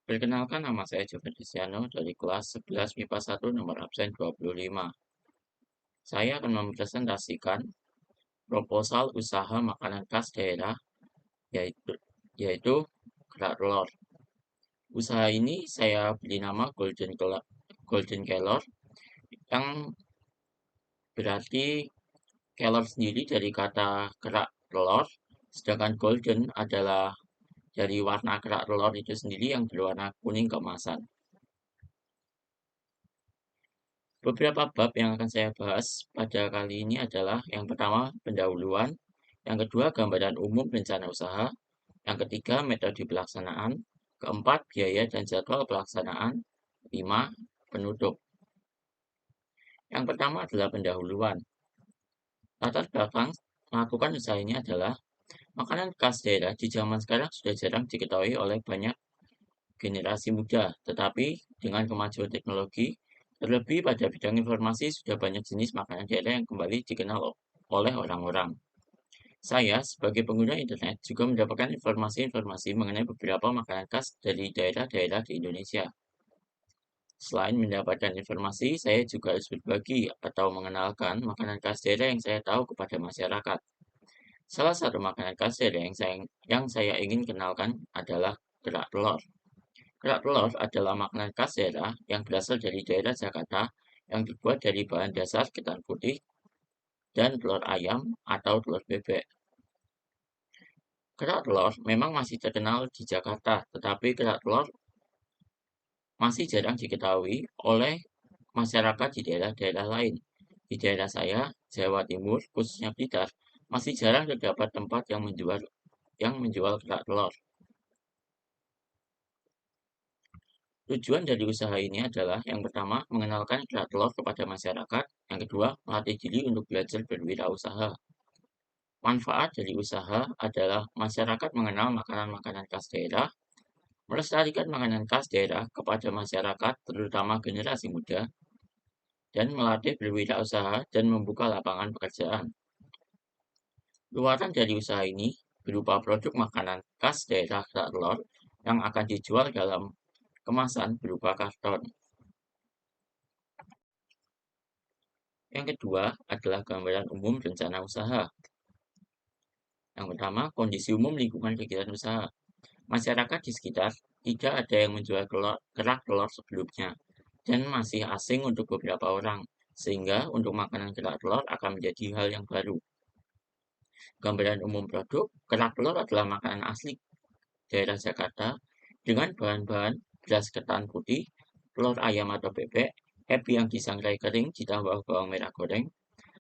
Perkenalkan, nama saya Jovin Cristiano dari kelas 11 MIPA 1 nomor absen 25. Saya akan mempresentasikan proposal usaha makanan khas daerah yaitu kerak telur. Usaha ini saya beri nama Golden Kelor, yang berarti kelor sendiri dari kata kerak telur, sedangkan golden adalah dari warna kerak telur itu sendiri yang berwarna kuning keemasan. Beberapa bab yang akan saya bahas pada kali ini adalah yang pertama pendahuluan, yang kedua gambaran umum rencana usaha, yang ketiga metode pelaksanaan, keempat biaya dan jadwal pelaksanaan, 5 penutup. Yang pertama adalah pendahuluan. Latar belakang melakukan usaha ini adalah makanan khas daerah di zaman sekarang sudah jarang diketahui oleh banyak generasi muda, tetapi dengan kemajuan teknologi, terlebih pada bidang informasi, sudah banyak jenis makanan daerah yang kembali dikenal oleh orang-orang. Saya, sebagai pengguna internet, juga mendapatkan informasi-informasi mengenai beberapa makanan khas dari daerah-daerah di Indonesia. Selain mendapatkan informasi, saya juga harus berbagi atau mengenalkan makanan khas daerah yang saya tahu kepada masyarakat. Salah satu makanan khas daerah yang saya ingin kenalkan adalah kerak telur. Kerak telur adalah makanan khas daerah yang berasal dari daerah Jakarta yang terbuat dari bahan dasar ketan putih dan telur ayam atau telur bebek. Kerak telur memang masih terkenal di Jakarta, tetapi kerak telur masih jarang diketahui oleh masyarakat di daerah-daerah lain. Di daerah saya, Jawa Timur, khususnya Blitar, masih jarang terdapat tempat yang menjual kerak telur. Tujuan dari usaha ini adalah yang pertama, mengenalkan kerak telur kepada masyarakat, yang kedua, melatih diri untuk belajar berwirausaha. Manfaat dari usaha adalah masyarakat mengenal makanan-makanan khas daerah, melestarikan makanan khas daerah kepada masyarakat, terutama generasi muda, dan melatih berwirausaha dan membuka lapangan pekerjaan. Luaran dari usaha ini berupa produk makanan khas daerah kerak telur yang akan dijual dalam kemasan berupa karton. Yang kedua adalah gambaran umum rencana usaha. Yang pertama, kondisi umum lingkungan kegiatan usaha. Masyarakat di sekitar tidak ada yang menjual kerak telur sebelumnya, dan masih asing untuk beberapa orang, sehingga untuk makanan kerak telur akan menjadi hal yang baru. Gambaran umum produk, kerak telur adalah makanan asli daerah Jakarta dengan bahan-bahan beras ketan putih, telur ayam atau bebek, ebi yang disangrai kering ditambah bawang merah goreng,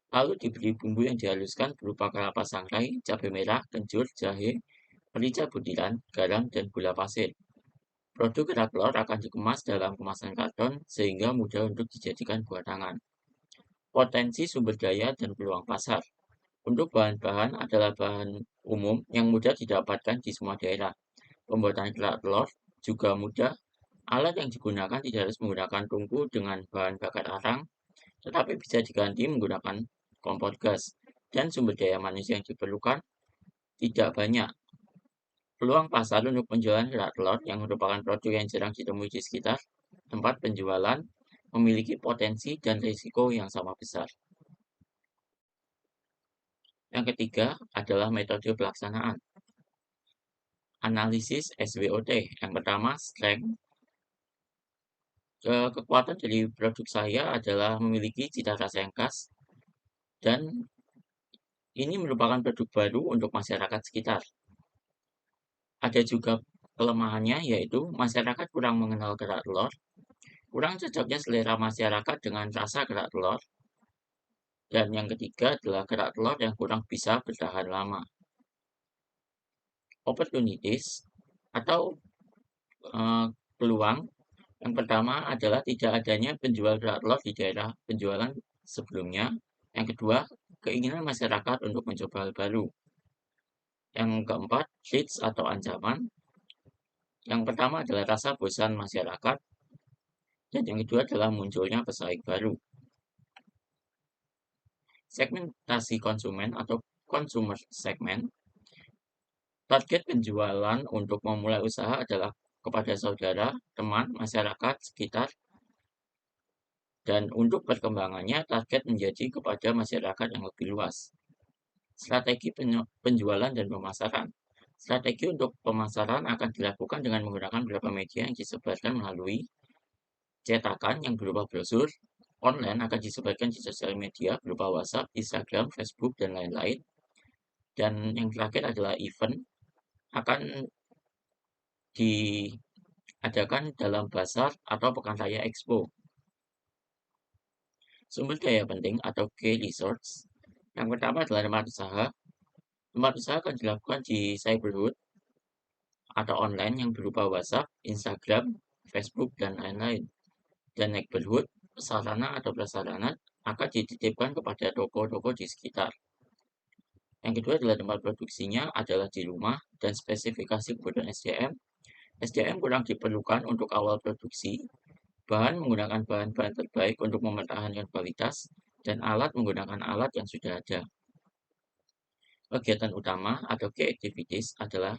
lalu diberi bumbu yang dihaluskan berupa kelapa sangrai, cabai merah, kencur, jahe, merica butiran, garam, dan gula pasir. Produk kerak telur akan dikemas dalam kemasan karton sehingga mudah untuk dijadikan buatangan. Potensi sumber daya dan peluang pasar. Untuk bahan-bahan adalah bahan umum yang mudah didapatkan di semua daerah. Pembuatan kerak telur juga mudah. Alat yang digunakan tidak harus menggunakan tungku dengan bahan bakar arang, tetapi bisa diganti menggunakan kompor gas. Dan sumber daya manusia yang diperlukan tidak banyak. Peluang pasar untuk penjualan kerak telur yang merupakan produk yang jarang ditemui di sekitar tempat penjualan memiliki potensi dan risiko yang sama besar. Yang ketiga adalah metode pelaksanaan. Analisis SWOT. Yang pertama, strength. Kekuatan dari produk saya adalah memiliki cita rasa yang khas, dan ini merupakan produk baru untuk masyarakat sekitar. Ada juga kelemahannya, yaitu masyarakat kurang mengenal kerak telur, kurang cocoknya selera masyarakat dengan rasa kerak telur, dan yang ketiga adalah kerak telur yang kurang bisa bertahan lama. Opportunities atau peluang yang pertama adalah tidak adanya penjual kerak telur di daerah penjualan sebelumnya. Yang kedua, keinginan masyarakat untuk mencoba hal baru. Yang keempat, threats atau ancaman. Yang pertama adalah rasa bosan masyarakat, dan yang kedua adalah munculnya pesaing baru. Segmentasi konsumen atau consumer segment. Target penjualan untuk memulai usaha adalah kepada saudara, teman, masyarakat sekitar, dan untuk perkembangannya target menjadi kepada masyarakat yang lebih luas. Strategi penjualan dan pemasaran. Strategi untuk pemasaran akan dilakukan dengan menggunakan beberapa media yang disebarkan melalui cetakan yang berupa brosur, online akan disebarkan di sosial media berupa WhatsApp, Instagram, Facebook, dan lain-lain. Dan yang terakhir adalah event akan diadakan dalam bazar atau pekan raya expo. Sumber daya penting atau key resource. Yang pertama adalah tempat usaha. Tempat usaha akan dilakukan di cyberhood atau online yang berupa WhatsApp, Instagram, Facebook, dan lain-lain. Dan neighborhood, sarana atau prasarana akan dititipkan kepada toko-toko di sekitar. Yang kedua adalah tempat produksinya adalah di rumah dan spesifikasi kebutuhan SDM. SDM kurang diperlukan untuk awal produksi. Bahan menggunakan bahan-bahan terbaik untuk mempertahankan kualitas dan alat menggunakan alat yang sudah ada. Kegiatan utama atau key activities adalah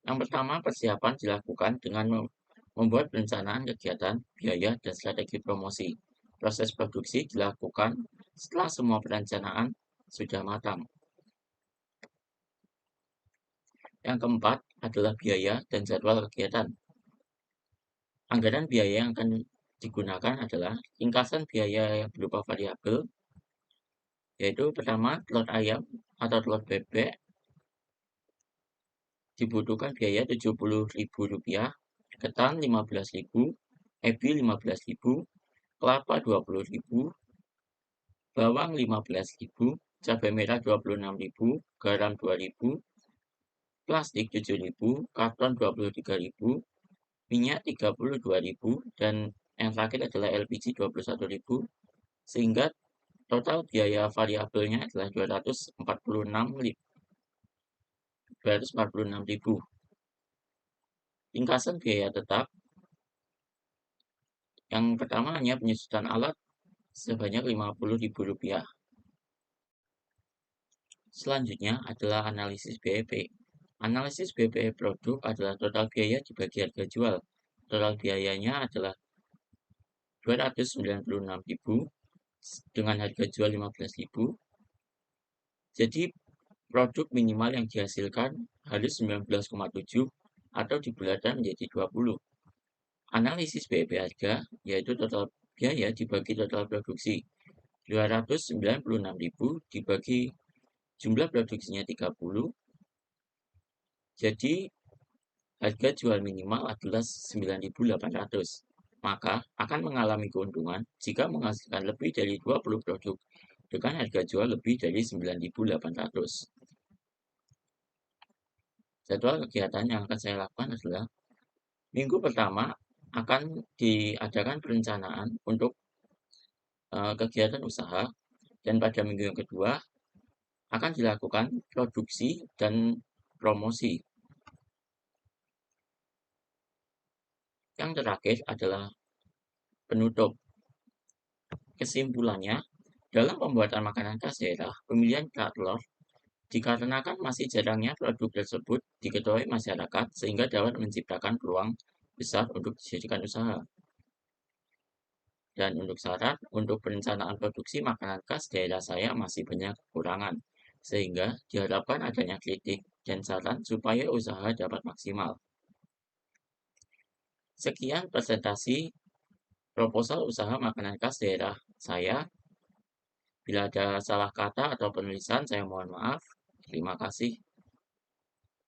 yang pertama, persiapan dilakukan dengan membuat perencanaan kegiatan, biaya, dan strategi promosi. Proses produksi dilakukan setelah semua perencanaan sudah matang. Yang keempat adalah biaya dan jadwal kegiatan. Anggaran biaya yang akan digunakan adalah ringkasan biaya yang berupa variabel, yaitu pertama, telur ayam atau telur bebek dibutuhkan biaya Rp70.000, ketan Rp15.000, ebi Rp15.000, kelapa Rp20.000, bawang Rp15.000, cabai merah Rp26.000, garam Rp2.000, plastik Rp7.000, karton Rp23.000, minyak Rp32.000, dan yang terakhir adalah LPG Rp21.000, sehingga total biaya variabelnya adalah Rp246.000. Ringkasan biaya tetap. Yang pertama hanya penyusutan alat sebanyak Rp50.000. Selanjutnya adalah analisis BEP. Analisis BEP produk adalah total biaya dibagi harga jual. Total biayanya adalah Rp296.000 dengan harga jual Rp15.000. Jadi produk minimal yang dihasilkan harus 19,7 atau dibulatkan menjadi 20. Analisis BEP harga yaitu total biaya dibagi total produksi. Rp296.000 dibagi jumlah produksinya 30. Jadi harga jual minimal adalah 9.800. Maka akan mengalami keuntungan jika menghasilkan lebih dari 20 produk dengan harga jual lebih dari 9.800. Jadwal kegiatan yang akan saya lakukan adalah minggu pertama akan diadakan perencanaan untuk kegiatan usaha, dan pada minggu yang kedua akan dilakukan produksi dan promosi. Yang terakhir adalah penutup. Kesimpulannya, dalam pembuatan makanan khas daerah, pemilihan kerak telur dikarenakan masih jarangnya produk tersebut diketahui masyarakat sehingga dapat menciptakan peluang besar untuk dijadikan usaha. Dan untuk syarat, untuk perencanaan produksi makanan khas daerah saya masih banyak kekurangan, sehingga diharapkan adanya kritik dan saran supaya usaha dapat maksimal. Sekian presentasi proposal usaha makanan khas daerah saya. Bila ada salah kata atau penulisan, saya mohon maaf. Terima kasih.